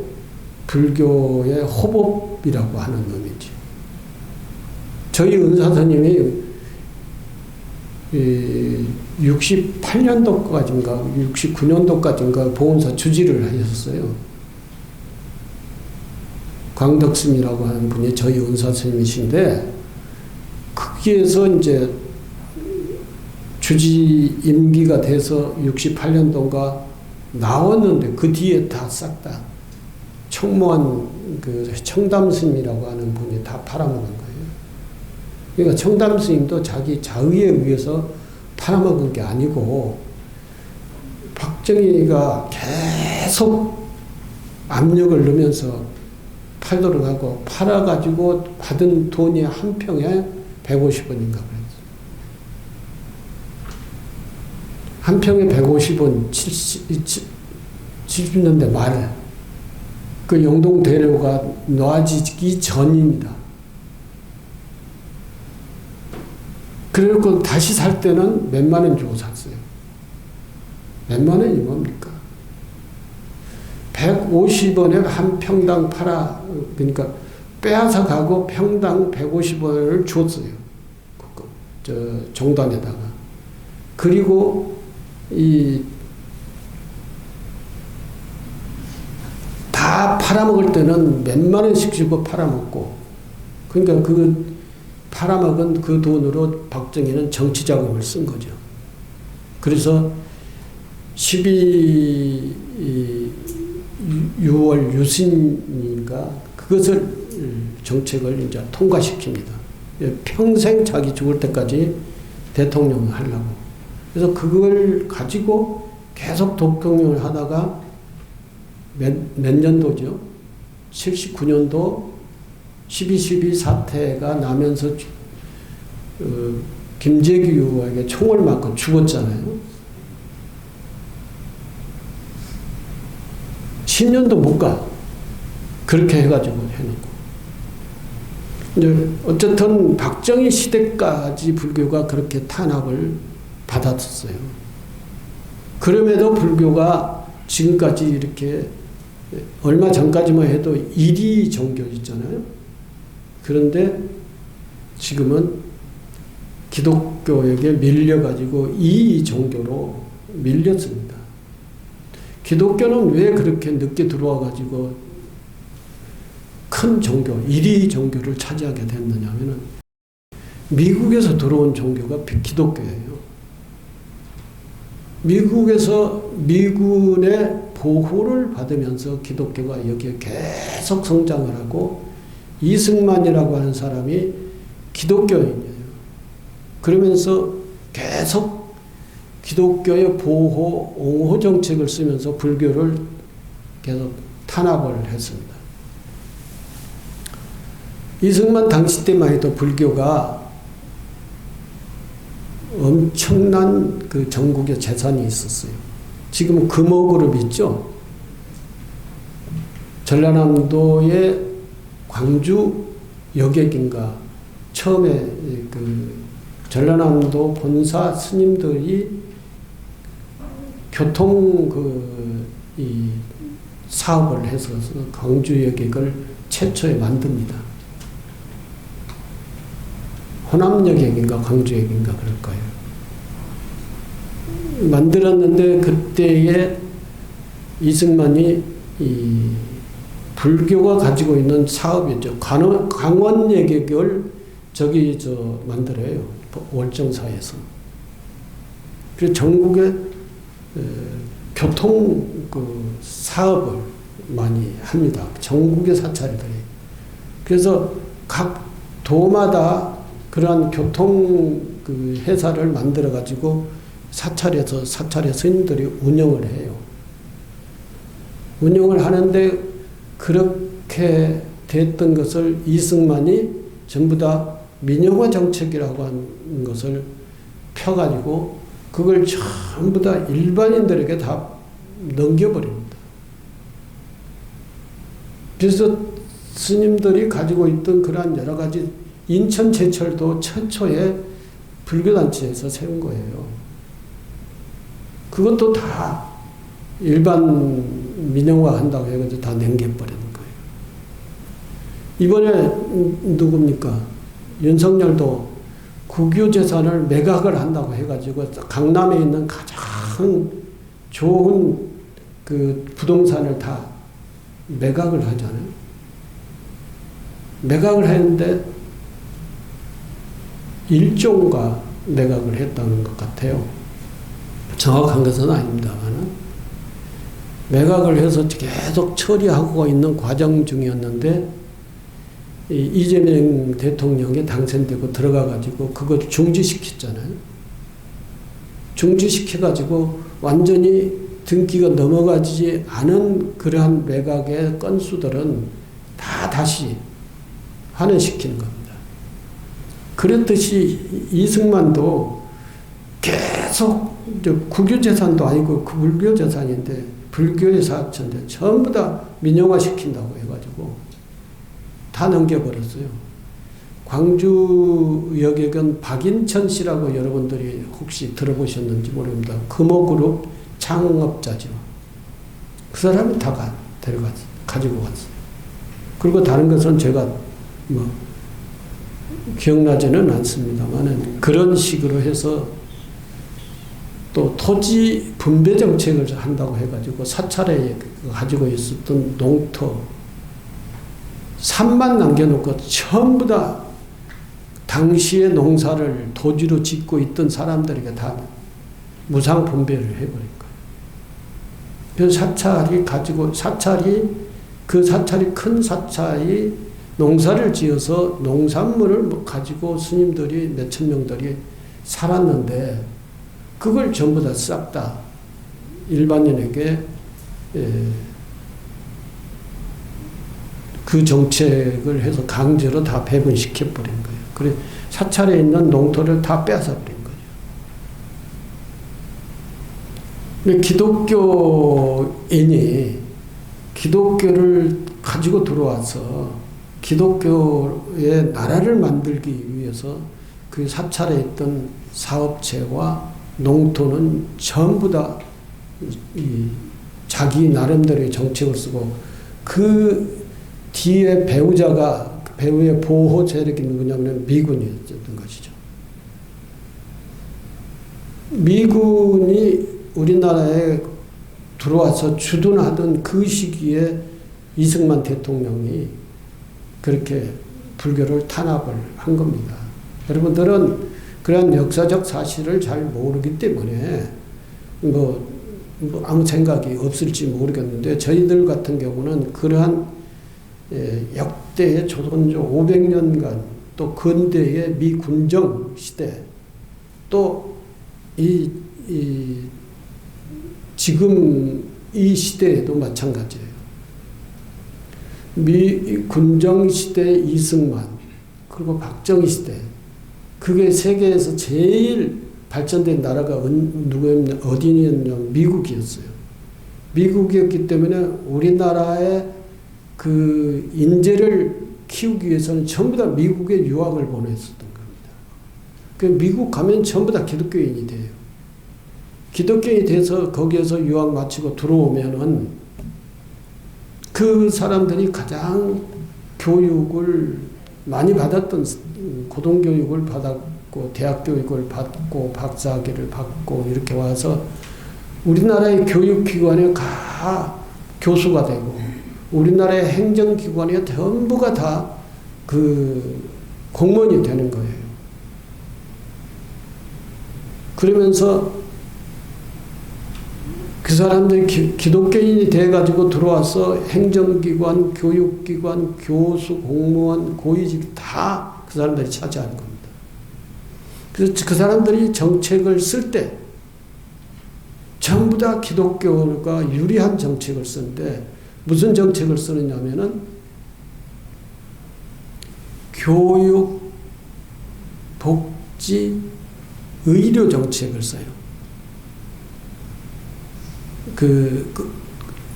불교의 호법이라고 하는 놈이죠. 저희 은사스님이 68년도까지인가 69년도까지인가 봉은사 주지를 하셨어요. 광덕스님이라고 하는 분이 저희 은사스님이신데 거기에서 이제 주지 임기가 돼서 68년도인가 나왔는데 그 뒤에 다 싹 다 청무한 그 청담스님이라고 하는 분이 다 팔아먹은 거예요. 그러니까 청담스님도 자기 자의에 의해서 팔아먹은 게 아니고 박정희가 계속 압력을 넣으면서 팔도록 하고 팔아가지고 받은 돈이 한 평에 150원인가 그랬어요. 한 평에 150원 70년대 말 그 영동대로가 놔지기 전입니다. 그래놓고 다시 살 때는 몇만 원 주고 샀어요. 몇만 원이 뭡니까? 150원에 한 평당 팔아, 그러니까 빼앗아 가고 평당 150원을 줬어요. 종단에다가. 그리고 다 팔아먹을 때는 몇만 원씩 주고 팔아먹고, 그러니까 그 팔아먹은 그 돈으로 박정희는 정치자금을 쓴 거죠. 그래서 6월 유신인가 그것을 정책을 이제 통과시킵니다. 평생 자기 죽을 때까지 대통령을 하려고. 그래서 그걸 가지고 계속 독경영을 하다가 몇 년도죠? 79년도 12.12 사태가 나면서 김재규에게 총을 맞고 죽었잖아요. 10년도 못 가. 그렇게 해가지고 해놓고. 이제 어쨌든 박정희 시대까지 불교가 그렇게 탄압을 받았었어요. 그럼에도 불교가 지금까지 이렇게 얼마 전까지만 해도 일위 종교 있잖아요. 그런데 지금은 기독교에게 밀려가지고 이위 종교로 밀렸습니다. 기독교는 왜 그렇게 늦게 들어와가지고 큰 종교, 일위 종교를 차지하게 됐느냐 하면은 미국에서 들어온 종교가 기독교예요. 미국에서 미군의 보호를 받으면서 기독교가 여기에 계속 성장을 하고 이승만이라고 하는 사람이 기독교인이에요. 그러면서 계속 기독교의 보호, 옹호 정책을 쓰면서 불교를 계속 탄압을 했습니다. 이승만 당시 때만 해도 불교가 엄청난 그 전국의 재산이 있었어요. 지금 금호그룹 있죠? 전라남도의 광주 여객인가 처음에 그 전라남도 본사 스님들이 교통 이 사업을 해서 광주 여객을 최초에 만듭니다. 호남 여객인가 광주 여객인가 그럴 거예요. 만들었는데 그때에 이승만이 이 불교가 가지고 있는 사업이죠. 강원 여객을 만들어요. 월정사에서. 그래서 전국에 교통 사업을 많이 합니다. 전국의 사찰들이. 그래서 각 도마다 그러한 교통 회사를 만들어 가지고 사찰의 스님들이 운영을 해요. 운영을 하는데 그렇게 됐던 것을 이승만이 전부 다 민영화 정책이라고 하는 것을 펴가지고 그걸 전부 다 일반인들에게 다 넘겨버립니다. 그래서 스님들이 가지고 있던 그러한 여러 가지 인천제철도 최초의 불교단체에서 세운 거예요. 그것도 다 일반 민영화 한다고 해가지고 다 넘겨버리는 거예요. 이번에 누굽니까? 윤석열도 국유재산을 매각을 한다고 해가지고 강남에 있는 가장 좋은 그 부동산을 다 매각을 하잖아요. 매각을 했는데 1조가 매각을 했다는 것 같아요. 정확한 것은 아닙니다만 매각을 해서 계속 처리하고 있는 과정 중이었는데 이재명 대통령이 당선되고 들어가가지고 그걸 중지시켰잖아요. 중지시켜가지고 완전히 등기가 넘어가지 않은 그러한 매각의 건수들은 다 다시 환원시키는 겁니다. 그랬듯이 이승만도 계속 국유재산도 아니고 불교재산인데 불교의 사업체인데 전부 다 민영화 시킨다고 해가지고 다 넘겨버렸어요. 광주 여객은 박인천 씨라고 여러분들이 혹시 들어보셨는지 모릅니다. 금호그룹 창업자죠. 그 사람이 다 데려갔어요. 가지고 갔어요. 그리고 다른 것은 제가 뭐 기억나지는 않습니다만 그런 식으로 해서 또 토지 분배 정책을 한다고 해가지고 사찰에 가지고 있었던 농토 3만 남겨놓고 전부 다 당시에 농사를 토지로 짓고 있던 사람들에게 다 무상 분배를 해버린 거예요. 그래서 사찰이 큰 사찰이 농사를 지어서 농산물을 가지고 스님들이 몇천 명들이 살았는데 그걸 전부 다 싹 다 일반인에게 그 정책을 해서 강제로 다 배분시켜버린 거예요. 그래 사찰에 있는 농토를 다 뺏어버린 거죠. 근데 기독교인이 기독교를 가지고 들어와서 기독교의 나라를 만들기 위해서 그 사찰에 있던 사업체와 농토는 전부 다 자기 나름대로의 정책을 쓰고 그 뒤에 배우의 보호 세력이 누구냐면 미군이었던 것이죠. 미군이 우리나라에 들어와서 주둔하던 그 시기에 이승만 대통령이 그렇게 불교를 탄압을 한 겁니다. 여러분들은 그런 역사적 사실을 잘 모르기 때문에 뭐 아무 생각이 없을지 모르겠는데 저희들 같은 경우는 그러한 역대의 조선조 500년간 또 근대의 미군정 시대 또 지금 이 시대에도 마찬가지예요. 미군정 시대 이승만 그리고 박정희 시대 그게 세계에서 제일 발전된 나라가 어디였냐면 미국이었어요. 미국이었기 때문에 우리나라의 그 인재를 키우기 위해서는 전부 다 미국에 유학을 보냈었던 겁니다. 그 미국 가면 전부 다 기독교인이 돼요. 기독교인이 돼서 거기에서 유학 마치고 들어오면은 그 사람들이 가장 교육을 많이 받았던 고등교육을 받았고 대학 교육을 받고 박사학위를 받고 이렇게 와서 우리나라의 교육기관에 다 교수가 되고 우리나라의 행정기관이 전부가 다 그 공무원이 되는 거예요. 그러면서 그 사람들이 기독교인이 돼가지고 들어와서 행정기관, 교육기관, 교수, 공무원, 고위직 다 그 사람들이 차지하는 겁니다. 그래서 그 사람들이 정책을 쓸 때 전부 다 기독교가 유리한 정책을 쓰는데 무슨 정책을 쓰느냐면은 교육, 복지, 의료 정책을 써요.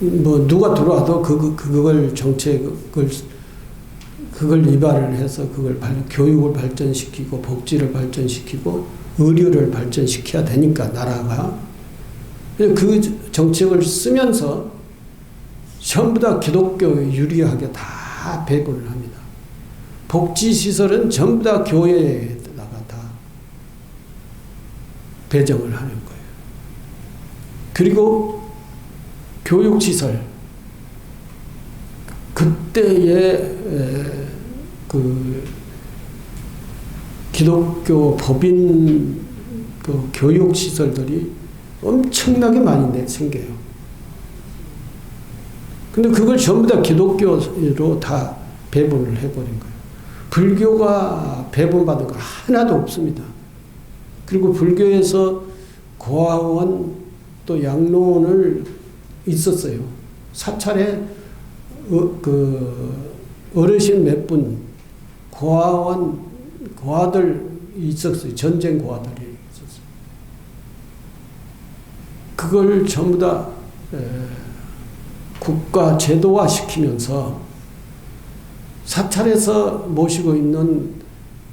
뭐 누가 들어와도 그걸 그걸 이발을 해서 교육을 발전시키고 복지를 발전시키고 의료를 발전시켜야 되니까 나라가 그 정책을 쓰면서 전부 다 기독교에 유리하게 다 배분을 합니다. 복지시설은 전부 다 교회에다가 다 배정을 하는 거예요. 그리고 교육시설 그때의 그 기독교 법인 그 교육시설들이 엄청나게 많이 생겨요. 근데 그걸 전부 다 기독교로 다 배분을 해버린 거예요. 불교가 배분받은 거 하나도 없습니다. 그리고 불교에서 고아원 또 양로원을 있었어요. 사찰에 어르신 몇 분 고아들 있었어요. 전쟁 고아들이 있었어요. 그걸 전부 다 국가 제도화 시키면서 사찰에서 모시고 있는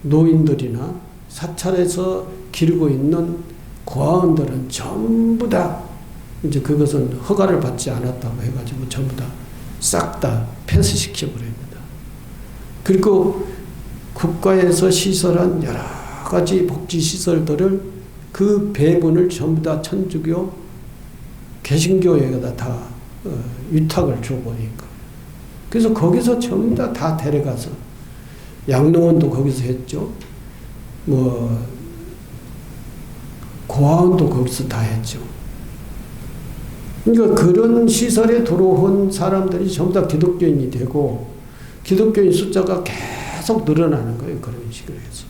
노인들이나 사찰에서 기르고 있는 고아원들은 전부 다 이제 그것은 허가를 받지 않았다고 해가지고 전부 다 싹 다 폐쇄시켜 버립니다. 그리고 국가에서 시설한 여러 가지 복지 시설들을 그 배분을 전부 다 천주교 개신교에다 다 위탁을 줘버리니까. 그래서 거기서 전부 다 데려가서 양로원도 거기서 했죠. 뭐 고아원도 거기서 다 했죠. 그러니까 그런 시설에 들어온 사람들이 전부 다 기독교인이 되고 기독교인 숫자가 계속 늘어나는 거예요. 그런 식으로 해서.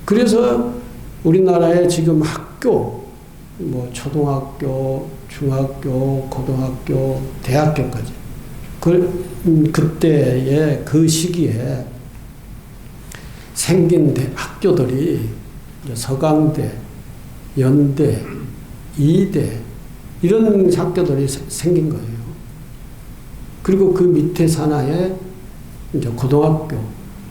그래서 우리나라에 지금 학교, 뭐 초등학교, 중학교, 고등학교, 대학교까지 그때의 그 시기에 생긴 학교들이 서강대, 연대, 이대 이런 학교들이 생긴 거예요. 그리고 그 밑에 산하에 이제 고등학교,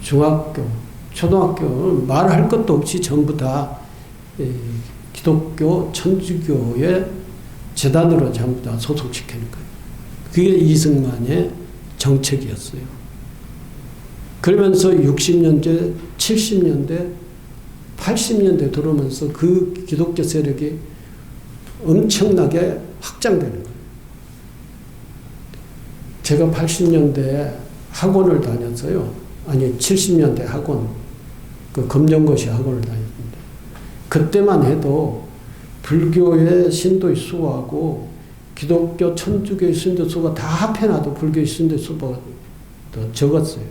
중학교, 초등학교 말할 것도 없이 전부 다 기독교 천주교의 재단으로 전부 다 소속시키는 거예요. 그게 이승만의 정책이었어요. 그러면서 60년대, 70년대, 80년대 들어오면서 그 기독교 세력이 엄청나게 확장되는 거예요. 제가 80년대에 학원을 다녔어요. 아니 70년대 학원, 그 검정고시 학원을 다녔는데 그때만 해도 불교의 신도의 수하고 기독교 천주교의 신도 수가 다 합해놔도 불교의 신도 수가 더 적었어요.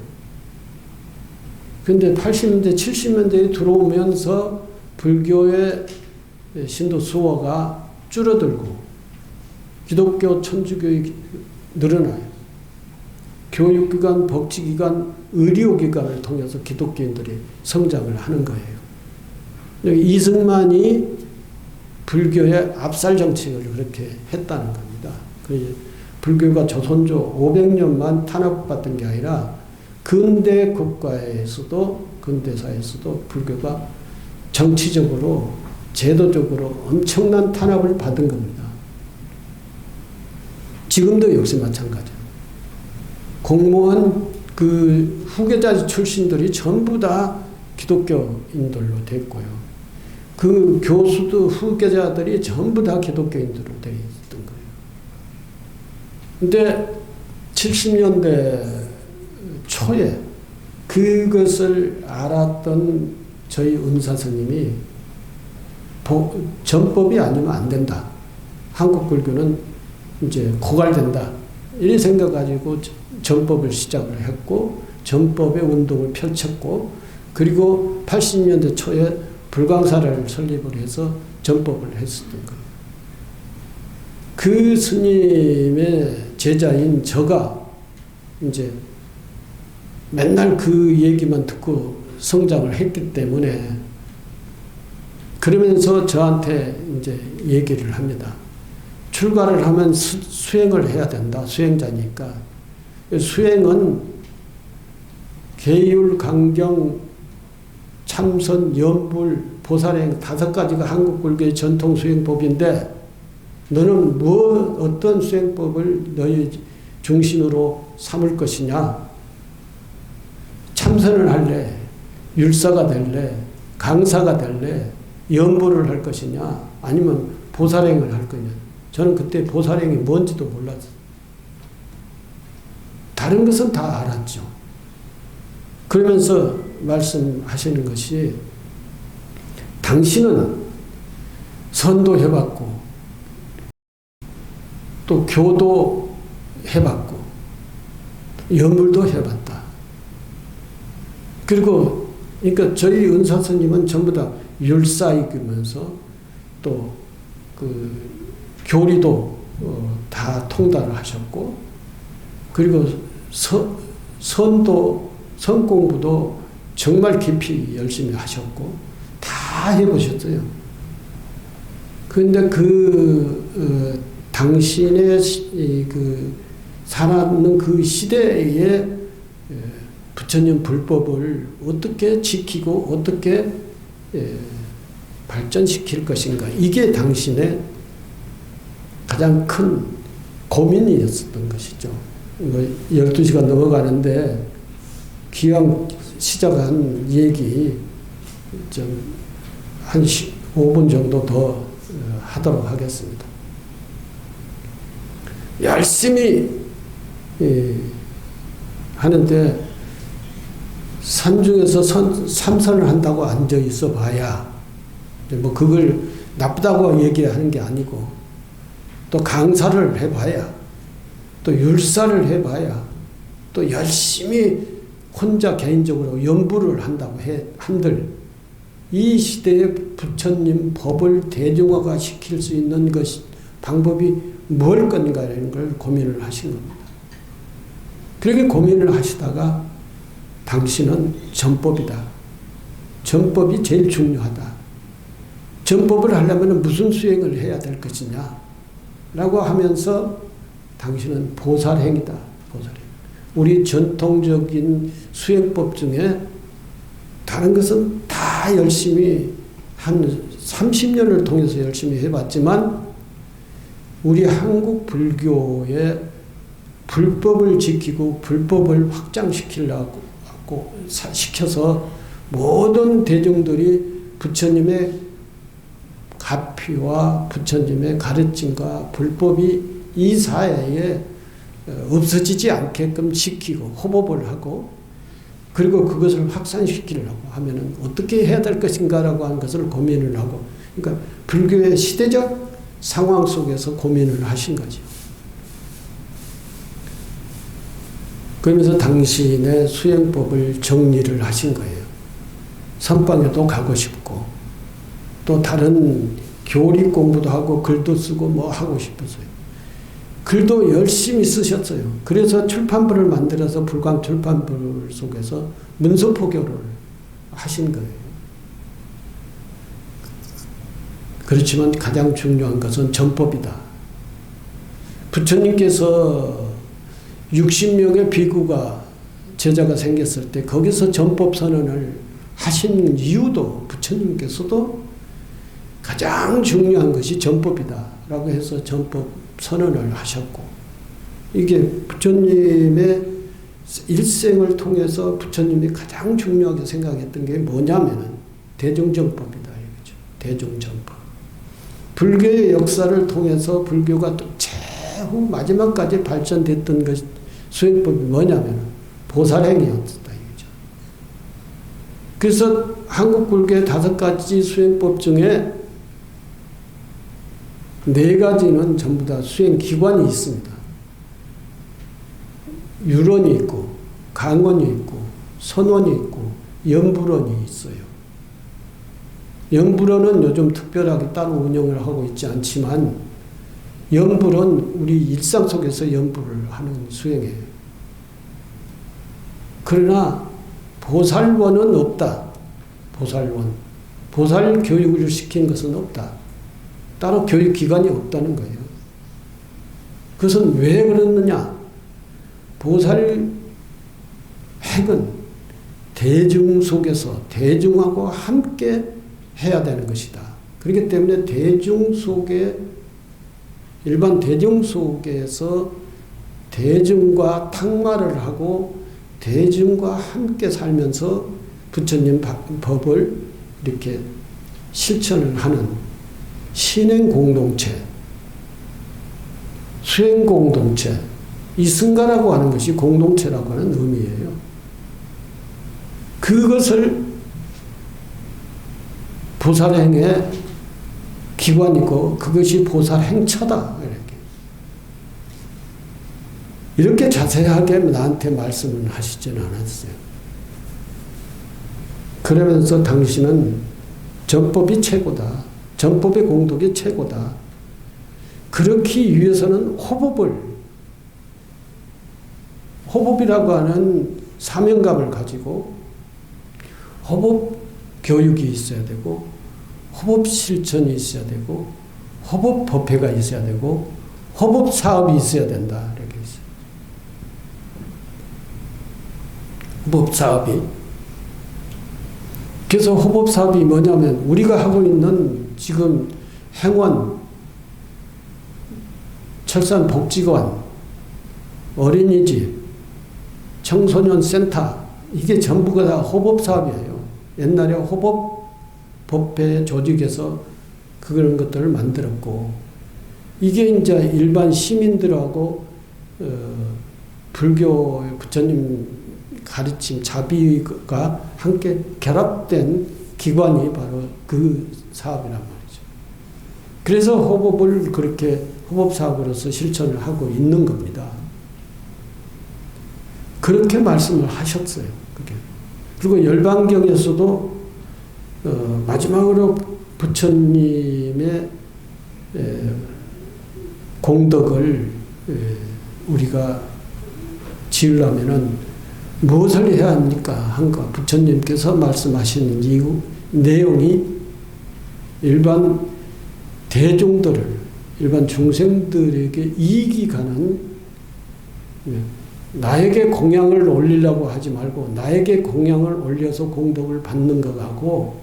근데 80년대, 70년대에 들어오면서 불교의 신도 수가 줄어들고 기독교, 천주교의 늘어나요. 교육기관, 복지기관, 의료기관을 통해서 기독교인들이 성장을 하는 거예요. 이승만이 불교의 압살 정책을 그렇게 했다는 겁니다. 불교가 조선조 500년만 탄압받던 게 아니라 근대 국가에서도 근대사에서도 불교가 정치적으로 제도적으로 엄청난 탄압을 받은 겁니다. 지금도 역시 마찬가지예요. 공무원 그 후계자 출신들이 전부 다 기독교인들로 됐고요. 그 교수도 후계자들이 전부 다 기독교인들로 되어 있던 거예요. 근데 70년대 초에 그것을 알았던 저희 은사스님이 전법이 아니면 안 된다. 한국 불교는 이제 고갈된다. 이 생각 가지고 전법을 시작을 했고 전법의 운동을 펼쳤고 그리고 80년대 초에 불광사를 설립을 해서 전법을 했었던 거예요. 그 스님의 제자인 저가 이제 맨날 그 얘기만 듣고 성장을 했기 때문에 그러면서 저한테 이제 얘기를 합니다. 출가를 하면 수행을 해야 된다. 수행자니까. 수행은 계율, 강경, 참선, 염불, 보살행 5가지가 한국 불교의 전통 수행법인데 너는 어떤 수행법을 너희 중심으로 삼을 것이냐? 참선을 할래? 율사가 될래? 강사가 될래? 염불을 할 것이냐? 아니면 보살행을 할 거냐? 저는 그때 보살행이 뭔지도 몰랐어요. 다른 것은 다 알았죠. 그러면서 말씀하시는 것이 당신은 선도 해봤고 또 교도 해봤고 염불도 해봤다. 그리고 그러니까 저희 은사스님은 전부 다 율사이면서 또 그 교리도 다 통달을 하셨고 그리고 선도 선공부도 정말 깊이 열심히 하셨고 다 해보셨어요. 그런데 당신의 그 살았는 그 시대에 부처님 불법을 어떻게 지키고 어떻게 발전시킬 것인가. 이게 당신의 가장 큰 고민이었었던 것이죠. 12시간 넘어가는데 기왕 시작한 얘기 좀 한 5분 정도 더 하도록 하겠습니다. 열심히 하는데 산중에서 삼선을 한다고 앉아 있어 봐야 뭐 그걸 나쁘다고 얘기하는 게 아니고 또 강사를 해봐야 또 율사를 해봐야 또 열심히 혼자 개인적으로 연구를 한다고 한들 이 시대에 부처님 법을 대중화가 시킬 수 있는 방법이 뭘 건가라는 걸 고민을 하신 겁니다. 그렇게 고민을 하시다가 당신은 전법이다. 전법이 제일 중요하다. 전법을 하려면 무슨 수행을 해야 될 것이냐 라고 하면서 당신은 보살행이다. 보살행. 우리 전통적인 수행법 중에 다른 것은 다 열심히 한 30년을 통해서 열심히 해봤지만 우리 한국 불교의 불법을 지키고 불법을 확장시키려고 시켜서 모든 대중들이 부처님의 가피와 부처님의 가르침과 불법이 이 사회에 없어지지 않게끔 지키고 호법을 하고 그리고 그것을 확산시키려고 하면은 어떻게 해야 될 것인가라고 하는 것을 고민을 하고 그러니까 불교의 시대적 상황 속에서 고민을 하신 거죠. 그러면서 당신의 수행법을 정리를 하신 거예요. 선방에도 가고 싶고 또 다른 교리 공부도 하고 글도 쓰고 뭐 하고 싶었어요. 글도 열심히 쓰셨어요. 그래서 출판부를 만들어서 불광 출판부 속에서 문서포교를 하신 거예요. 그렇지만 가장 중요한 것은 전법이다. 부처님께서 60명의 비구가 제자가 생겼을 때 거기서 전법 선언을 하신 이유도 부처님께서도 가장 중요한 것이 전법이다 라고 해서 전법 선언을 하셨고 이게 부처님의 일생을 통해서 부처님이 가장 중요하게 생각했던 게 뭐냐면은 대중정법이다 이거죠. 대중정법. 불교의 역사를 통해서 불교가 또 최후 마지막까지 발전됐던 것 수행법이 뭐냐면은 보살행이었다 이거죠. 그래서 한국 불교의 5가지 수행법 중에 4가지는 전부 다 수행기관이 있습니다. 유론이 있고 강원이 있고 선원이 있고 연불원이 있어요. 연불원은 요즘 특별하게 따로 운영을 하고 있지 않지만 연불은 우리 일상 속에서 연불을 하는 수행이에요. 그러나 보살원은 없다. 보살원. 보살 교육을 시킨 것은 없다. 따로 교육기관이 없다는 거예요. 그것은 왜 그렇느냐? 보살 핵은 대중 속에서 대중하고 함께 해야 되는 것이다. 그렇기 때문에 대중 속에 일반 대중 속에서 대중과 탁마를 하고 대중과 함께 살면서 부처님 법을 이렇게 실천을 하는 신행 공동체, 수행 공동체, 이 승가라고 하는 것이 공동체라고 하는 의미예요. 그것을 보살행의 기관이고 그것이 보살행처다. 이렇게 자세하게 나한테 말씀을 하시지는 않았어요. 그러면서 당신은 전법이 최고다. 전법의 공덕이 최고다. 그렇기 위해서는 호법이라고 하는 사명감을 가지고 호법 교육이 있어야 되고 호법 실천이 있어야 되고 호법 법회가 있어야 되고 호법 사업이 있어야 된다. 이렇게 있어요. 호법사업이. 그래서 호법사업이 뭐냐면 우리가 하고 있는 지금 행원, 철산복지관, 어린이집, 청소년 센터 이게 전부가 다 호법사업이에요. 옛날에 호법법회 조직에서 그런 것들을 만들었고 이게 이제 일반 시민들하고 불교의 부처님 가르침 자비가 함께 결합된 기관이 바로 그 사업이란 말이죠. 그래서 호법을 그렇게 호법사업으로서 실천을 하고 있는 겁니다. 그렇게 말씀을 하셨어요. 그게. 그리고 열반경에서도 마지막으로 부처님의 공덕을 우리가 지으려면은 무엇을 해야 합니까? 한가 부처님께서 말씀하시는 이유 내용이 일반 대중들을 일반 중생들에게 이익이 가는 나에게 공양을 올리려고 하지 말고 나에게 공양을 올려서 공덕을 받는 것하고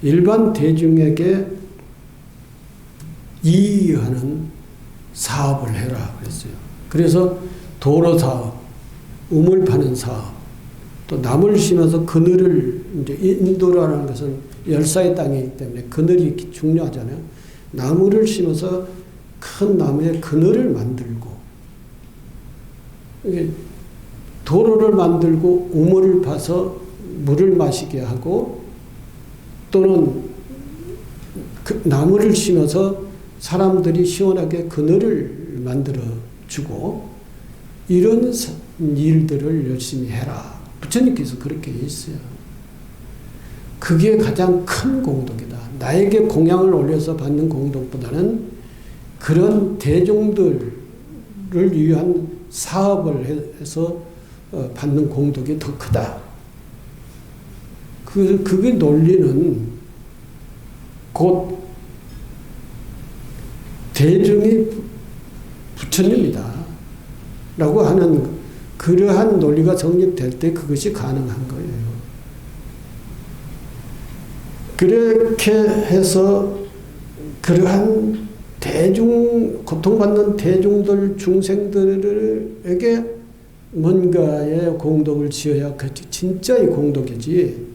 일반 대중에게 이익하는 사업을 해라 그랬어요. 그래서 도로 사업, 우물 파는 사업, 또 나무를 심어서 그늘을 이제 인도라는 것은 열사의 땅이기 때문에 그늘이 중요하잖아요. 나무를 심어서 큰 나무에 그늘을 만들고 도로를 만들고 우물을 파서 물을 마시게 하고 또는 그 나무를 심어서 사람들이 시원하게 그늘을 만들어 주고 이런 일들을 열심히 해라. 부처님께서 그렇게 했어요. 그게 가장 큰 공덕이다. 나에게 공양을 올려서 받는 공덕보다는 그런 대중들을 위한 사업을 해서 받는 공덕이 더 크다. 그게 논리는 곧 대중이 부처님이다. 라고 하는 그러한 논리가 성립될 때 그것이 가능한 거예요. 그렇게 해서 그러한 고통받는 대중들, 중생들에게 뭔가의 공덕을 지어야 그 진짜의 공덕이지.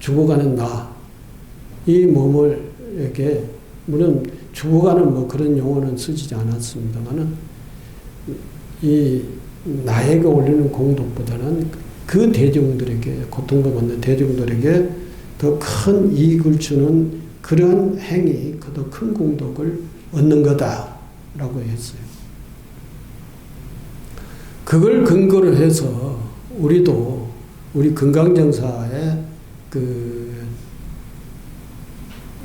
죽어가는 나, 이 몸을에게, 물론 죽어가는 뭐 그런 용어는 쓰지 않았습니다만은, 이 나에게 올리는 공덕보다는 그 대중들에게, 고통받는 대중들에게 더 큰 이익을 주는 그러한 행위, 더 큰 공덕을 얻는 거다라고 했어요. 그걸 근거로 해서 우리도 우리 금강정사의 그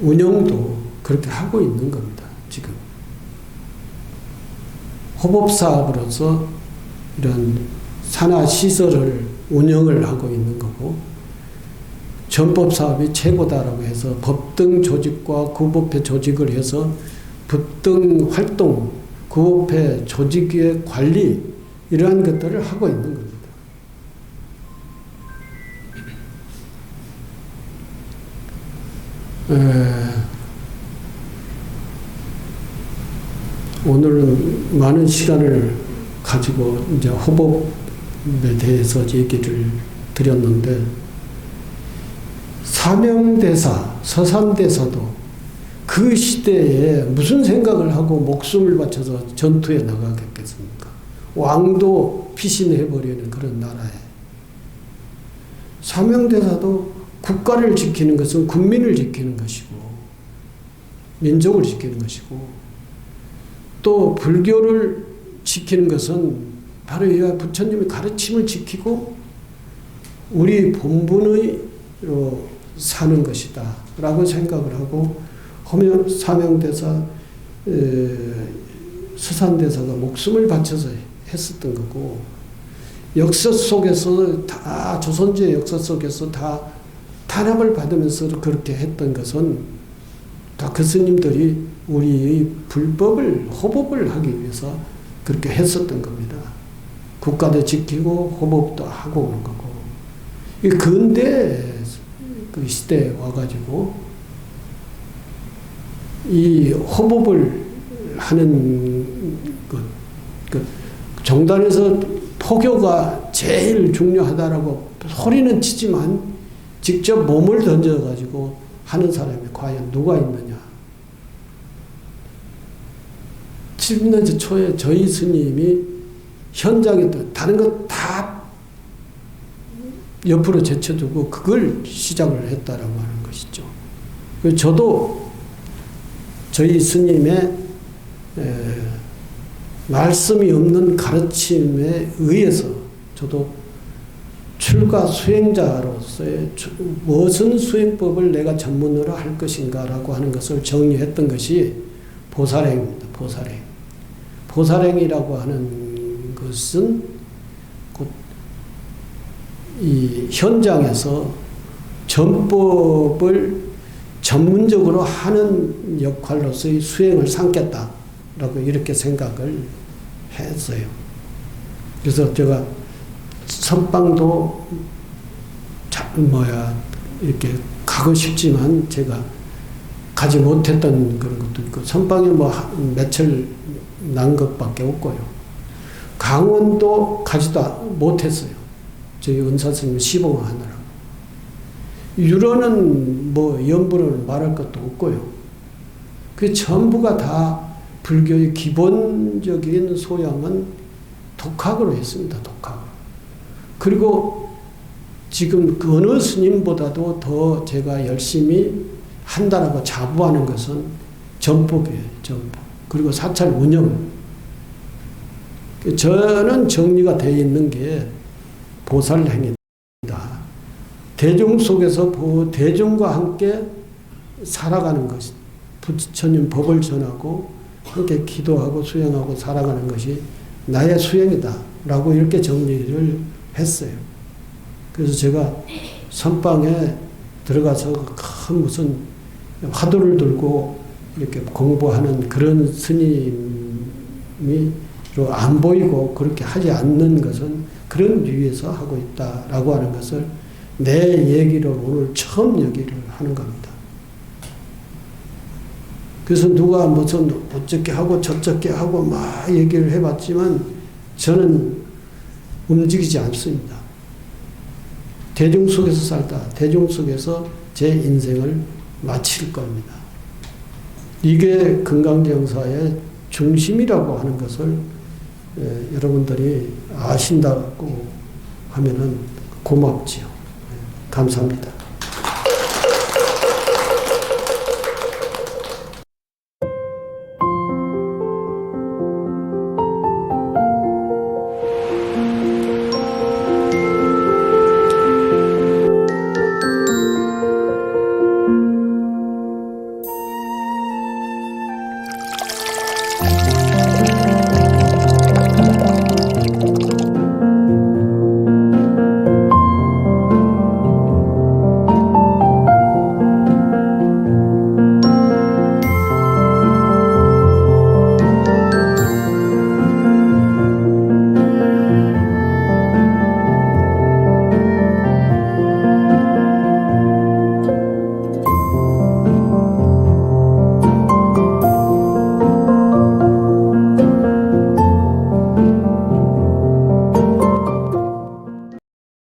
운영도 그렇게 하고 있는 겁니다. 지금 호법사업으로서 이런 산하시설을 운영을 하고 있는 거고 전법사업이 최고다라고 해서 법등 조직과 구법회 조직을 해서 법등 활동, 구법회 조직의 관리 이러한 것들을 하고 있는 겁니다. 오늘은 많은 시간을 가지고 이제 호법에 대해서 얘기를 드렸는데 사명대사, 서산대사도 그 시대에 무슨 생각을 하고 목숨을 바쳐서 전투에 나가겠습니까? 왕도 피신해버리는 그런 나라에 사명대사도 국가를 지키는 것은 국민을 지키는 것이고 민족을 지키는 것이고 또 불교를 지키는 것은 바로 이 부처님의 가르침을 지키고 우리 본분으로 사는 것이다 라고 생각을 하고 사명대사, 서산대사가 목숨을 바쳐서 했었던 거고 역사 속에서 다 조선주의 역사 속에서 다 탄압을 받으면서 그렇게 했던 것은 다 그 스님들이 우리의 불법을 호법을 하기 위해서 그렇게 했었던 겁니다. 국가도 지키고 호법도 하고 오는 거고. 이 근대 그 시대에 와가지고 이 호법을 하는 그 종단에서 포교가 제일 중요하다라고 소리는 치지만 직접 몸을 던져가지고 하는 사람이 과연 누가 있느냐. 70년대 초에 저희 스님이 현장에 다른 것 다 옆으로 제쳐두고 그걸 시작을 했다라고 하는 것이죠. 저도 저희 스님의 말씀이 없는 가르침에 의해서 저도 출가 수행자로서의 무슨 수행법을 내가 전문으로 할 것인가라고 하는 것을 정리했던 것이 보살행입니다. 보살행. 보살행이라고 하는 것은 곧 이 현장에서 전법을 전문적으로 하는 역할로서의 수행을 삼겠다라고 이렇게 생각을 했어요. 그래서 제가 선방도 이렇게 가고 싶지만 제가 가지 못했던 그런 것도 있고, 선방에 며칠 난 것밖에 없고요. 강원도 가지도 못했어요. 저희 은사스님 시봉하느라고. 유로는 연부를 말할 것도 없고요. 그 전부가 다 불교의 기본적인 소양은 독학으로 했습니다. 독학으로. 그리고 지금 그 어느 스님보다도 더 제가 열심히 한다라고 자부하는 것은 전법이에요. 전법. 그리고 사찰 운영. 저는 정리가 되어 있는 게 보살행위다. 대중 속에서 대중과 함께 살아가는 것. 부처님 법을 전하고 함께 기도하고 수행하고 살아가는 것이 나의 수행이다. 라고 이렇게 정리를 했어요. 그래서 제가 선방에 들어가서 큰 무슨 화두를 들고 이렇게 공부하는 그런 스님이 안 보이고 그렇게 하지 않는 것은 그런 이유에서 하고 있다라고 하는 것을 내 얘기를 오늘 처음 얘기를 하는 겁니다. 그래서 누가 무슨 어쩌게 하고 저쩌게 하고 막 얘기를 해봤지만 저는 움직이지 않습니다. 대중 속에서 살다 대중 속에서 제 인생을 마칠 겁니다. 이게 금강경사의 중심이라고 하는 것을 여러분들이 아신다고 하면은 고맙지요. 감사합니다.